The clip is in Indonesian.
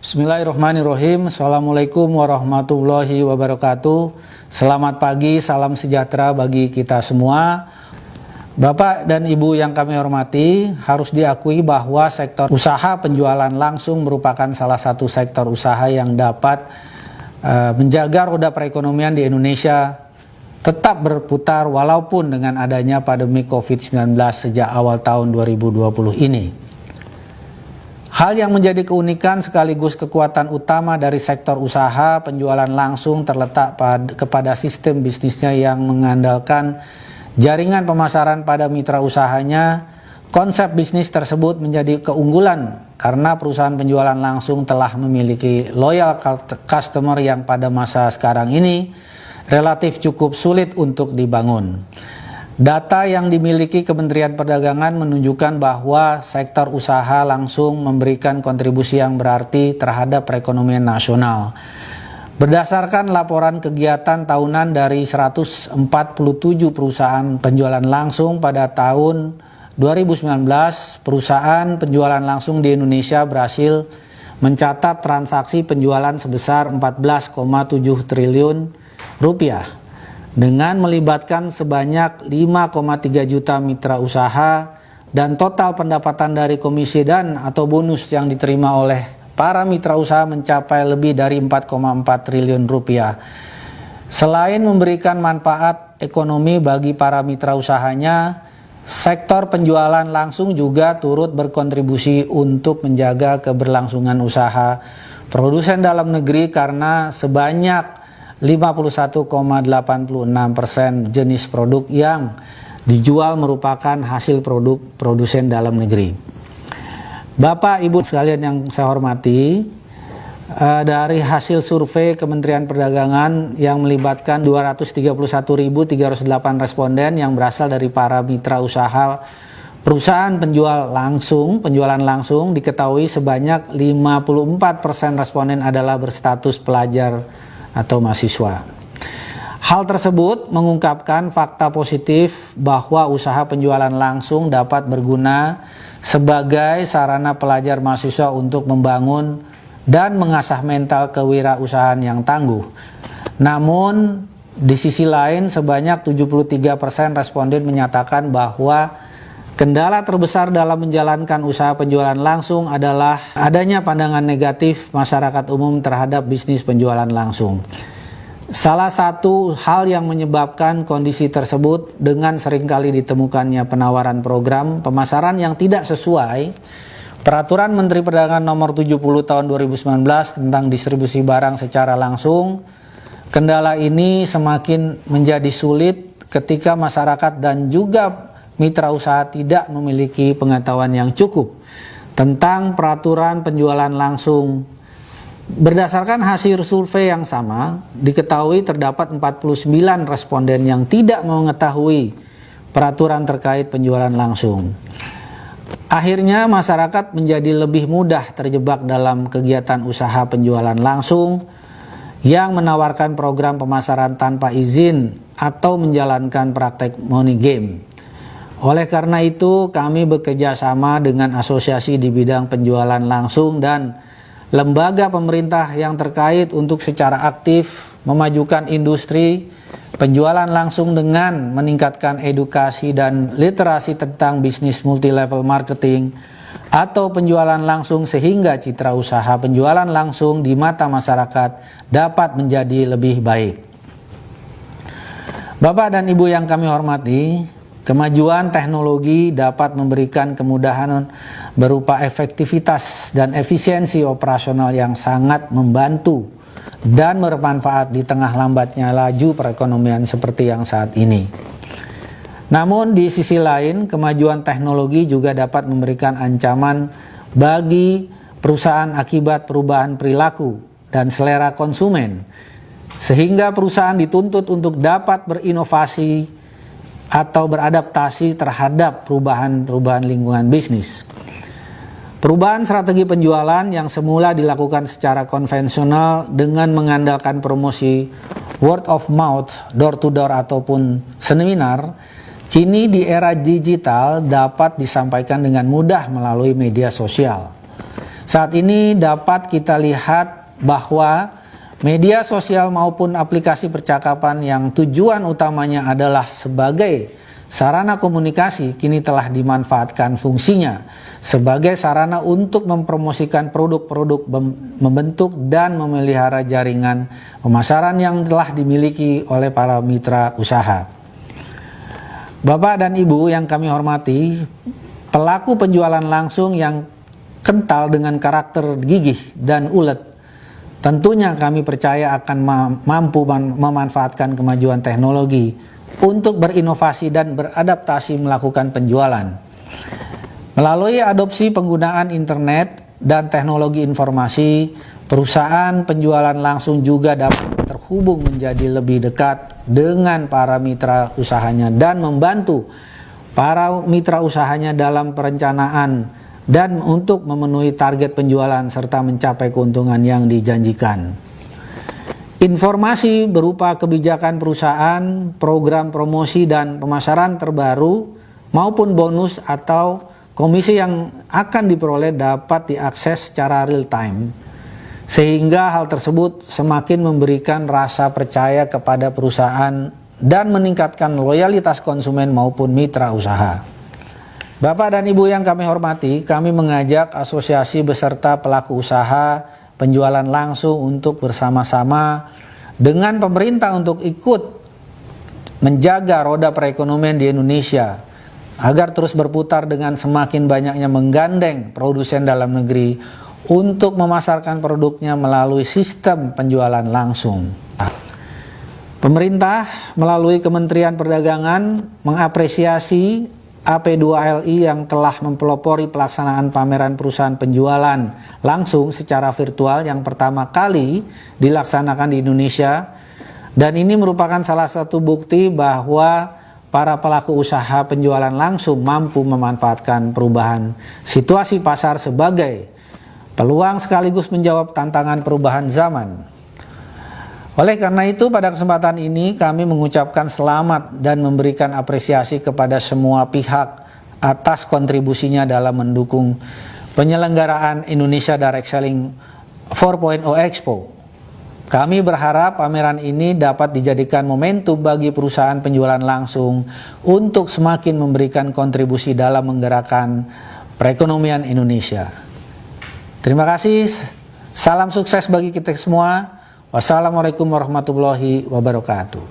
Bismillahirrahmanirrahim. Assalamualaikum warahmatullahi wabarakatuh. Selamat pagi, salam sejahtera bagi kita semua. Bapak dan Ibu yang kami hormati, harus diakui bahwa sektor usaha penjualan langsung merupakan salah satu sektor usaha yang dapat menjaga roda perekonomian di Indonesia tetap berputar walaupun dengan adanya pandemi COVID-19 sejak awal tahun 2020 ini. Hal yang menjadi keunikan sekaligus kekuatan utama dari sektor usaha penjualan langsung terletak kepada sistem bisnisnya yang mengandalkan jaringan pemasaran pada mitra usahanya. Konsep bisnis tersebut menjadi keunggulan karena perusahaan penjualan langsung telah memiliki loyal customer yang pada masa sekarang ini relatif cukup sulit untuk dibangun. Data yang dimiliki Kementerian Perdagangan menunjukkan bahwa sektor usaha langsung memberikan kontribusi yang berarti terhadap perekonomian nasional. Berdasarkan laporan kegiatan tahunan dari 147 perusahaan penjualan langsung pada tahun 2019, perusahaan penjualan langsung di Indonesia berhasil mencatat transaksi penjualan sebesar 14,7 triliun rupiah. Dengan melibatkan sebanyak 5,3 juta mitra usaha dan total pendapatan dari komisi dan atau bonus yang diterima oleh para mitra usaha mencapai lebih dari 4,4 triliun rupiah. Selain memberikan manfaat ekonomi bagi para mitra usahanya, sektor penjualan langsung juga turut berkontribusi untuk menjaga keberlangsungan usaha produsen dalam negeri karena sebanyak 51,86% jenis produk yang dijual merupakan hasil produk produsen dalam negeri. Bapak Ibu sekalian yang saya hormati, dari hasil survei Kementerian Perdagangan yang melibatkan 231.308 responden yang berasal dari para mitra usaha perusahaan penjualan langsung diketahui sebanyak 54% responden adalah berstatus pelajar atau mahasiswa. Hal tersebut mengungkapkan fakta positif bahwa usaha penjualan langsung dapat berguna sebagai sarana pelajar mahasiswa untuk membangun dan mengasah mental kewirausahaan yang tangguh. Namun, di sisi lain sebanyak 73% responden menyatakan bahwa kendala terbesar dalam menjalankan usaha penjualan langsung adalah adanya pandangan negatif masyarakat umum terhadap bisnis penjualan langsung. Salah satu hal yang menyebabkan kondisi tersebut dengan seringkali ditemukannya penawaran program pemasaran yang tidak sesuai Peraturan Menteri Perdagangan Nomor 70 Tahun 2019 tentang distribusi barang secara langsung. Kendala ini semakin menjadi sulit ketika masyarakat dan juga mitra usaha tidak memiliki pengetahuan yang cukup tentang peraturan penjualan langsung. Berdasarkan hasil survei yang sama, diketahui terdapat 49 responden yang tidak mengetahui peraturan terkait penjualan langsung. Akhirnya masyarakat menjadi lebih mudah terjebak dalam kegiatan usaha penjualan langsung yang menawarkan program pemasaran tanpa izin atau menjalankan praktek money game. Oleh karena itu, kami bekerja sama dengan asosiasi di bidang penjualan langsung dan lembaga pemerintah yang terkait untuk secara aktif memajukan industri penjualan langsung dengan meningkatkan edukasi dan literasi tentang bisnis multi-level marketing atau penjualan langsung sehingga citra usaha penjualan langsung di mata masyarakat dapat menjadi lebih baik. Bapak dan Ibu yang kami hormati, kemajuan teknologi dapat memberikan kemudahan berupa efektivitas dan efisiensi operasional yang sangat membantu dan bermanfaat di tengah lambatnya laju perekonomian seperti yang saat ini. Namun di sisi lain, kemajuan teknologi juga dapat memberikan ancaman bagi perusahaan akibat perubahan perilaku dan selera konsumen, sehingga perusahaan dituntut untuk dapat berinovasi atau beradaptasi terhadap perubahan lingkungan bisnis. Perubahan strategi penjualan yang semula dilakukan secara konvensional dengan mengandalkan promosi word of mouth, door to door ataupun seminar, kini di era digital dapat disampaikan dengan mudah melalui media sosial. Saat ini dapat kita lihat bahwa media sosial maupun aplikasi percakapan yang tujuan utamanya adalah sebagai sarana komunikasi kini telah dimanfaatkan fungsinya sebagai sarana untuk mempromosikan produk-produk, membentuk dan memelihara jaringan pemasaran yang telah dimiliki oleh para mitra usaha. Bapak dan Ibu yang kami hormati, pelaku penjualan langsung yang kental dengan karakter gigih dan ulet, tentunya kami percaya akan mampu memanfaatkan kemajuan teknologi untuk berinovasi dan beradaptasi melakukan penjualan. Melalui adopsi penggunaan internet dan teknologi informasi, perusahaan penjualan langsung juga dapat terhubung menjadi lebih dekat dengan para mitra usahanya dan membantu para mitra usahanya dalam perencanaan dan untuk memenuhi target penjualan serta mencapai keuntungan yang dijanjikan. Informasi berupa kebijakan perusahaan, program promosi dan pemasaran terbaru maupun bonus atau komisi yang akan diperoleh dapat diakses secara real time, sehingga hal tersebut semakin memberikan rasa percaya kepada perusahaan dan meningkatkan loyalitas konsumen maupun mitra usaha. Bapak dan Ibu yang kami hormati, kami mengajak asosiasi beserta pelaku usaha penjualan langsung untuk bersama-sama dengan pemerintah untuk ikut menjaga roda perekonomian di Indonesia agar terus berputar dengan semakin banyaknya menggandeng produsen dalam negeri untuk memasarkan produknya melalui sistem penjualan langsung. Pemerintah melalui Kementerian Perdagangan mengapresiasi AP2LI yang telah mempelopori pelaksanaan pameran perusahaan penjualan langsung secara virtual yang pertama kali dilaksanakan di Indonesia, dan ini merupakan salah satu bukti bahwa para pelaku usaha penjualan langsung mampu memanfaatkan perubahan situasi pasar sebagai peluang sekaligus menjawab tantangan perubahan zaman. Oleh karena itu, pada kesempatan ini kami mengucapkan selamat dan memberikan apresiasi kepada semua pihak atas kontribusinya dalam mendukung penyelenggaraan Indonesia Direct Selling 4.0 Expo. Kami berharap pameran ini dapat dijadikan momentum bagi perusahaan penjualan langsung untuk semakin memberikan kontribusi dalam menggerakkan perekonomian Indonesia. Terima kasih, salam sukses bagi kita semua. Wassalamualaikum warahmatullahi wabarakatuh.